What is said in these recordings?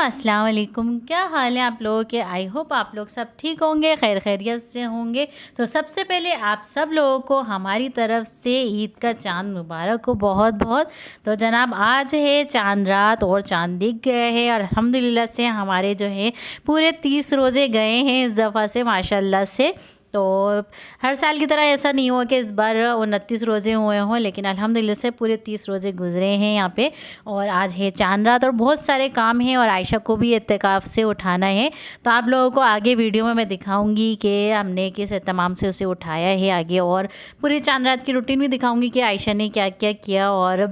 अस्सलाम वालेकुम। क्या हाल है आप लोगों के? आई होप आप लोग सब ठीक होंगे, खैर खैरियत से होंगे। तो सबसे पहले आप सब लोगों को हमारी तरफ से ईद का चांद मुबारक हो बहुत बहुत। तो जनाब आज है चांद रात और चांद दिख गए हैं और अल्हम्दुलिल्लाह से हमारे जो है पूरे 30 रोज़े गए हैं इस दफ़ा से माशाल्लाह से। तो हर साल की तरह ऐसा नहीं हुआ कि इस बार 29 रोज़े हुए हों, लेकिन अल्हम्दुलिल्लाह से पूरे 30 रोज़े गुज़रे हैं यहाँ पे। और आज है चांद रात और बहुत सारे काम हैं और आयशा को भी इत्तेकाफ़ से उठाना है। तो आप लोगों को आगे वीडियो में मैं दिखाऊंगी कि हमने किस एहतमाम से उसे उठाया है आगे, और पूरी चांद रात की रूटीन भी दिखाऊंगी कि आयशा ने क्या क्या किया और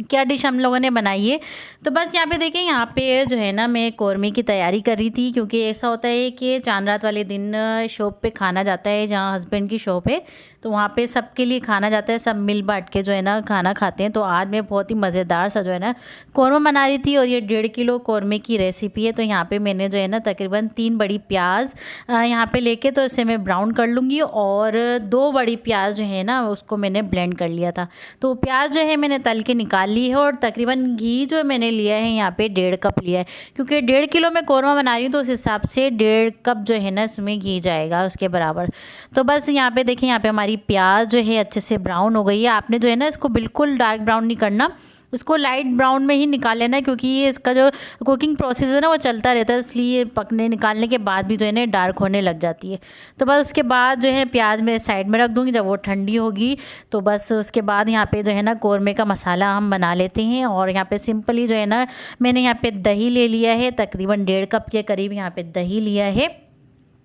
क्या डिश हम लोगों ने बनाई है। तो बस यहाँ पे देखें, यहाँ पे जो है ना मैं कौरमे की तैयारी कर रही थी, क्योंकि ऐसा होता है कि चांद रात वाले दिन शॉप पे खाना जाता है, जहाँ हस्बैंड की शॉप है, तो वहाँ पे सबके लिए खाना जाता है, सब मिल बांट के जो है ना खाना खाते हैं। तो आज मैं बहुत ही मज़ेदार सा जो है ना कौरमा बना रही थी और ये 1.5 किलो कौरमे की रेसिपी है। तो यहाँ पे मैंने जो है ना तकरीबन 3 बड़ी प्याज यहाँ पे लेके तो इसे मैं ब्राउन कर लूँगी, और 2 बड़ी प्याज जो है ना उसको मैंने ब्लेंड कर लिया था। तो प्याज जो है मैंने तल के निकाल ली है, और तकरीबन घी जो मैंने लिया है यहाँ पे 1.5 कप लिया है, क्योंकि 1.5 किलो मैं कौरमा बना रही हूँ तो उस हिसाब से 1.5 कप जो है ना इसमें घी जाएगा उसके बराबर। तो बस यहाँ पे देखें, यहाँ पे हमारी प्याज जो है अच्छे से ब्राउन हो गई है। आपने जो है ना इसको बिल्कुल डार्क ब्राउन नहीं करना, इसको लाइट ब्राउन में ही निकाल लेना, क्योंकि ये इसका जो कुकिंग प्रोसेस है ना वो चलता रहता है, इसलिए पकने निकालने के बाद भी जो है ना डार्क होने लग जाती है। तो बस उसके बाद जो है प्याज मैं साइड में रख दूँगी, जब वो ठंडी होगी तो बस उसके बाद यहाँ पे जो है ना कौरमे का मसाला हम बना लेते हैं। और यहाँ पे सिंपली जो है ना मैंने यहाँ पे दही ले लिया है, तकरीबन 1.5 कप के करीब यहाँ पे दही लिया है।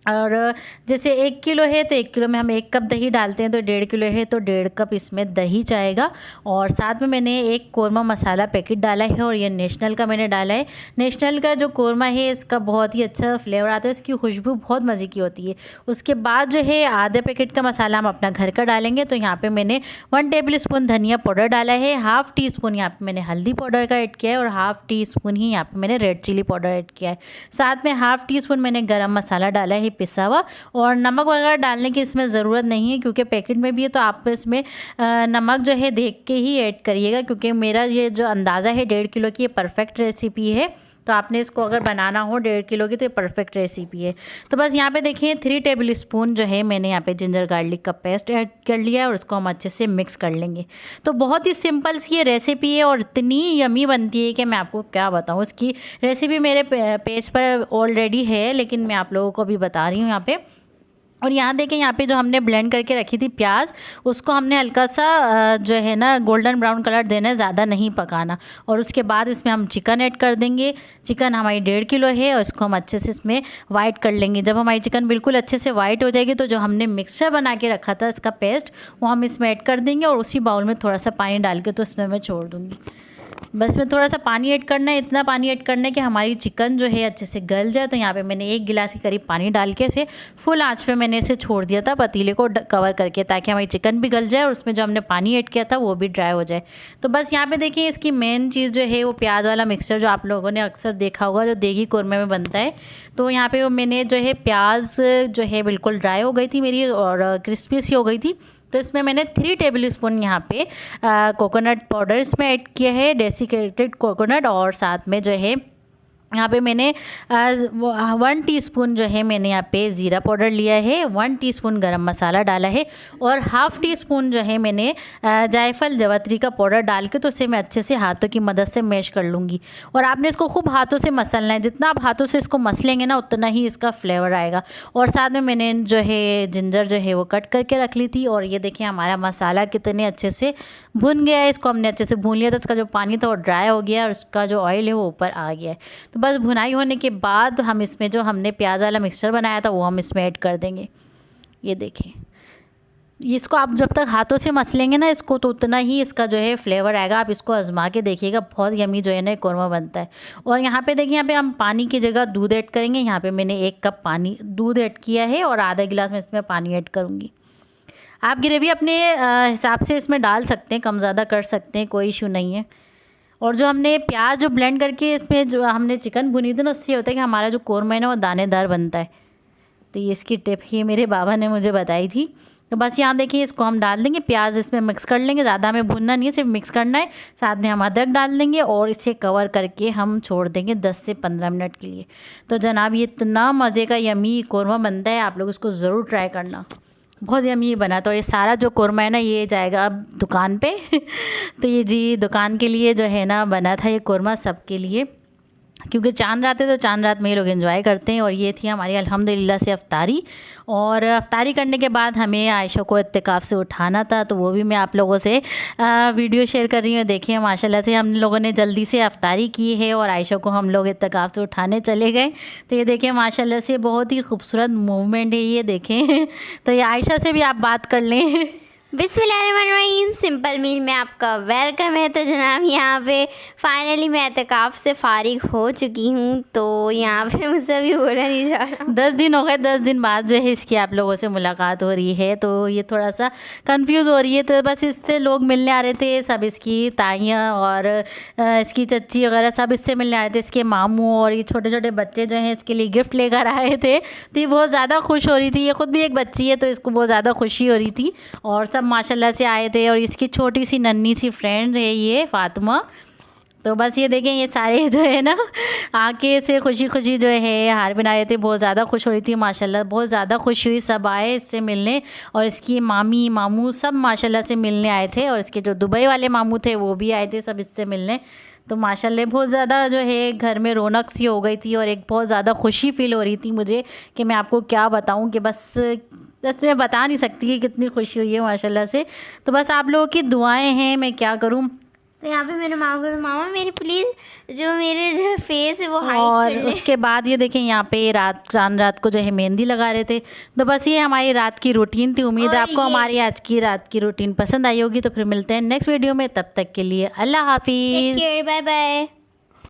और जैसे 1 किलो है तो 1 किलो में हम 1 कप दही डालते हैं, तो 1.5 किलो है तो 1.5 कप इसमें दही जाएगा। और साथ में मैंने एक कौरमा मसाला पैकेट डाला है, और ये नेशनल का मैंने डाला है। नेशनल का जो कौरमा है इसका बहुत ही अच्छा फ्लेवर आता है, इसकी खुशबू बहुत मज़े की होती है। उसके बाद जो है आधे पैकेट का मसाला हम अपना घर का डालेंगे। तो यहाँ पर मैंने 1 टेबल स्पून धनिया पाउडर डाला है, हाफ़ टी स्पून यहाँ पर मैंने हल्दी पाउडर का ऐड किया है, और हाफ़ टी स्पून ही यहाँ पर मैंने रेड चिली पाउडर ऐड किया है। साथ में हाफ़ टी स्पून मैंने गरम मसाला डाला है पिसा हुआ, और नमक वगैरह डालने की इसमें ज़रूरत नहीं है, क्योंकि पैकेट में भी है तो आप इसमें नमक जो है देख के ही ऐड करिएगा, क्योंकि मेरा ये जो अंदाज़ा है 1.5 किलो की ये परफेक्ट रेसिपी है। तो आपने इसको अगर बनाना हो 1.5 किलो की तो ये परफेक्ट रेसिपी है। तो बस यहाँ पे देखिए 3 टेबल स्पून जो है मैंने यहाँ पे जिंजर गार्लिक का पेस्ट ऐड कर लिया है, और इसको हम अच्छे से मिक्स कर लेंगे। तो बहुत ही सिंपल सी ये रेसिपी है और इतनी यमी बनती है कि मैं आपको क्या बताऊँ। इसकी रेसिपी मेरे पेज पर ऑलरेडी है, लेकिन मैं आप लोगों को भी बता रही हूँ यहाँ पे। और यहाँ देखें, यहाँ पे जो हमने ब्लेंड करके रखी थी प्याज, उसको हमने हल्का सा जो है ना गोल्डन ब्राउन कलर देना है, ज़्यादा नहीं पकाना। और उसके बाद इसमें हम चिकन ऐड कर देंगे। चिकन हमारी 1.5 किलो है, और इसको हम अच्छे से इसमें वाइट कर लेंगे। जब हमारी चिकन बिल्कुल अच्छे से वाइट हो जाएगी तो जो हमने मिक्सचर बना के रखा था इसका पेस्ट, वो हम इसमें ऐड कर देंगे, और उसी बाउल में थोड़ा सा पानी डाल के तो इसमें मैं छोड़ दूँगी। बस में थोड़ा सा पानी ऐड करना है, इतना पानी ऐड करना है कि हमारी चिकन जो है अच्छे से गल जाए। तो यहाँ पे मैंने 1 गिलास के करीब पानी डाल के इसे फुल आंच पे मैंने इसे छोड़ दिया था पतीले को कवर करके, ताकि हमारी चिकन भी गल जाए और उसमें जो हमने पानी ऐड किया था वो भी ड्राई हो जाए। तो बस यहाँ पे देखिए, इसकी मेन चीज़ जो है वो प्याज वाला मिक्सचर जो आप लोगों ने अक्सर देखा होगा जो देगी कौरमे में बनता है। तो यहाँ पर मैंने जो है प्याज जो है बिल्कुल ड्राई हो गई थी मेरी और क्रिस्पी सी हो गई थी। तो इसमें मैंने 3 टेबल स्पून यहाँ पे कोकोनट पाउडर इसमें ऐड किया है, डेसिकेटेड कोकोनट। और साथ में जो है यहाँ पे मैंने 1 टीस्पून जो है मैंने यहाँ पे ज़ीरा पाउडर लिया है, 1 टीस्पून गरम मसाला डाला है, और हाफ़ टी स्पून जो है मैंने जायफल जवत्री का पाउडर डाल के तो उसे मैं अच्छे से हाथों की मदद से मैश कर लूँगी। और आपने इसको खूब हाथों से मसलना है, जितना आप हाथों से इसको मसलेंगे ना उतना ही इसका फ्लेवर आएगा। और साथ में मैंने जो है जिंजर जो है वो कट करके रख ली थी। और ये देखिए हमारा मसाला कितने अच्छे से भुन गया है, इसको हमने अच्छे से भून लिया था, इसका जो पानी था वो ड्राई हो गया और उसका जो ऑयल है वो ऊपर आ गया है। तो बस भुनाई होने के बाद हम इसमें जो हमने प्याज वाला मिक्सचर बनाया था वो हम इसमें ऐड कर देंगे। ये देखिए, इसको आप जब तक हाथों से मसलेंगे ना इसको तो उतना ही इसका जो है फ्लेवर आएगा। आप इसको आजमा के देखिएगा, बहुत यमी जो है ना कौरमा बनता है। और यहाँ पे देखिए, यहाँ पे हम पानी की जगह दूध ऐड करेंगे। यहाँ पे मैंने 1 कप पानी दूध ऐड किया है, और आधा गिलास में इसमें पानी ऐड करूँगी। आप ग्रेवी अपने हिसाब से इसमें डाल सकते हैं, कम ज़्यादा कर सकते हैं, कोई इशू नहीं है। और जो हमने प्याज जो ब्लेंड करके इसमें जो हमने चिकन भुनी थी ना, उससे होता है कि हमारा जो कौरमा है ना वो दानेदार बनता है। तो ये इसकी टिप ही मेरे बाबा ने मुझे बताई थी। तो बस यहाँ देखिए इसको हम डाल देंगे, प्याज इसमें मिक्स कर लेंगे, ज़्यादा हमें भूनना नहीं है, सिर्फ मिक्स करना है। साथ में हम अदरक डाल देंगे और इसे कवर करके हम छोड़ देंगे 10 से 15 मिनट के लिए। तो जनाब ये इतना मज़े का यमी कौरमा बनता है, आप लोग इसको ज़रूर ट्राई करना, बहुत यमी बना। तो ये सारा जो कौरमा है ना ये जाएगा अब दुकान पे तो ये जी दुकान के लिए जो है ना बना था ये कौरमा सबके लिए, क्योंकि चांद रात है तो चांद रात में ये लोग एंजॉय करते हैं। और ये थी हमारी अल्हम्दुलिल्लाह से अफ्तारी। और अफ्तारी करने के बाद हमें आयशा को इत्तिकाफ़ से उठाना था, तो वो भी मैं आप लोगों से वीडियो शेयर कर रही हूँ। देखिए माशाल्लाह से हम लोगों ने जल्दी से अफ्तारी की है और आयशा को हम लोग इत्तिकाफ़ से उठाने चले गए। तो ये देखें माशाल्लाह से बहुत ही खूबसूरत मूवमेंट है ये देखें तो ये आयशा से भी आप बात कर लें। बिस्मिल्लाहिर्रहमानिर्रहीम, सिंपल मील में आपका वेलकम है। तो जनाब यहाँ पे फाइनली मैं एतकाफ़ से फ़ारिग हो चुकी हूँ, तो यहाँ पे मुझसे अभी बोला नहीं जा रहा। 10 दिन हो गए, 10 दिन बाद जो है इसकी आप लोगों से मुलाकात हो रही है, तो ये थोड़ा सा कंफ्यूज हो रही है। तो बस इससे लोग मिलने आ रहे थे, सब इसकी ताइयाँ और इसकी चच्ची वगैरह सब इससे मिलने आ रहे थे, इसके मामू और ये छोटे छोटे बच्चे जो हैं इसके लिए गिफ्ट लेकर आए थे। तो ये बहुत ज़्यादा खुश हो रही थी, ये ख़ुद भी एक बच्ची है तो इसको बहुत ज़्यादा खुशी हो रही थी। और सब माशाल्लाह से आए थे और इसकी छोटी सी नन्ही सी फ्रेंड है ये फ़ातिमा। तो बस ये देखें ये सारे जो है ना आके से खुशी खुशी जो है हार बना रहे थे, बहुत ज़्यादा खुश हो रही थी माशाल्लाह, बहुत ज़्यादा खुश हुई। सब आए इससे मिलने और इसकी मामी मामू सब माशाल्लाह से मिलने आए थे, और इसके जो दुबई वाले मामू थे वो भी आए थे सब इससे मिलने। तो माशाल्लाह बहुत ज़्यादा जो है घर में रौनक सी हो गई थी और एक बहुत ज़्यादा खुशी फ़ील हो रही थी मुझे कि मैं आपको क्या बताऊं, कि बस मैं बता नहीं सकती कि कितनी खुशी हुई है माशाल्लाह से। तो बस आप लोगों की दुआएं हैं, मैं क्या करूं। तो यहाँ पे मेरे मामा मेरी प्लीज़ जो मेरे जो फेस है वो हाइड और कर ले। उसके बाद ये देखें यहाँ पे चांद रात को जो है मेहंदी लगा रहे थे। तो बस ये हमारी रात की रूटीन थी। उम्मीद है आपको हमारी आज की रात की रूटीन पसंद आई होगी। तो फिर मिलते हैं नेक्स्ट वीडियो में, तब तक के लिए अल्लाह हाफिज़, बाय बाय।